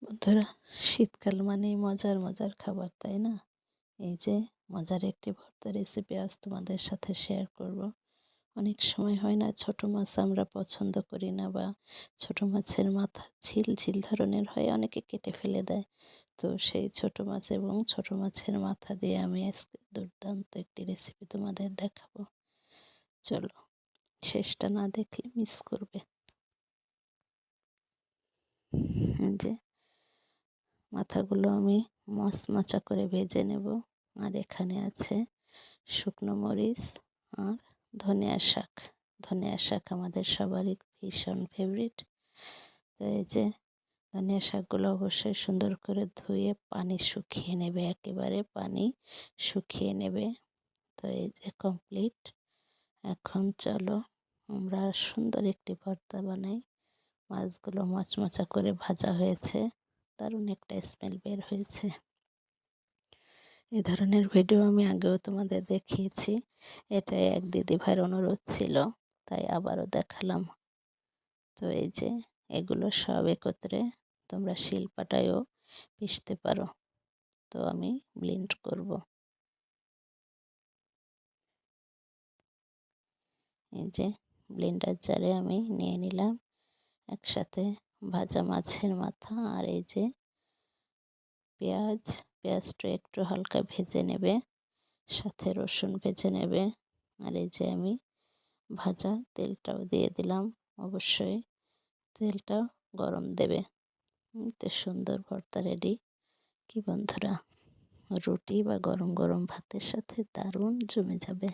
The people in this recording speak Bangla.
বন্ধুরা, শীতকাল মানেই মজার মজার খাবার, তাই না? এই যে মজার একটি ভর্তা রেসিপি আজ তোমাদের সাথে শেয়ার করব। অনেক সময় হয় না, ছোট মাছ আমরা পছন্দ করি না, বা ছোট মাছের মাথা ঝিল ঝিল ধরনের হয়, অনেকে কেটে ফেলে দেয়। তো সেই ছোট মাছ এবং ছোট মাছের মাথা দিয়ে আমি আজকে দুর্দান্ত একটি রেসিপি তোমাদের দেখাবো। চলো, শেষটা না দেখলে মিস করবে। যে মাথাগুলো আমি মচমচা করে ভেজে নেব। আর এখানে আছে শুকনো মরিচ আর ধনিয়া শাক। ধনিয়া শাক আমাদের সবারই ভীষণ ফেভারিট। তো এই যে ধনিয়া শাকগুলো অবশ্যই সুন্দর করে ধুয়ে পানি শুকিয়ে নেবে, একেবারে পানি শুকিয়ে নেবে। তো এই যে কমপ্লিট। এখন চলো আমরা সুন্দর একটি ভর্তা বানাই। মাছগুলো মচমচা করে ভাজা হয়েছে, দারুণ একটা স্মেল বের হয়েছে। এ ধরনের ভিডিও আমি আগেও তোমাদের দেখিয়েছি। এটাই এক দিদিভাইয়ের অনুরোধ ছিল, তাই আবারও দেখালাম। তো এই যে এগুলো সব একত্রে তোমরা শিলপাটায়ও পিষতে পারো। তো আমি ব্লেন্ড করব। এই যে ব্লেন্ডার জারে আমি নিয়ে নিলাম একসাথে ভাজা মাছের মাথা, আর এই যে পেঁয়াজটা একটু হালকা ভেজে নেবে, সাথে রসুন ভেজে নেবে। আর এই যে আমি ভাজা তেলটাও দিয়ে দিলাম। অবশ্যই তেলটা গরম দেবে। তো সুন্দর ভর্তা রেডি। কি বন্ধুরা, রুটি বা গরম গরম ভাতের সাথে দারুণ জমে যাবে।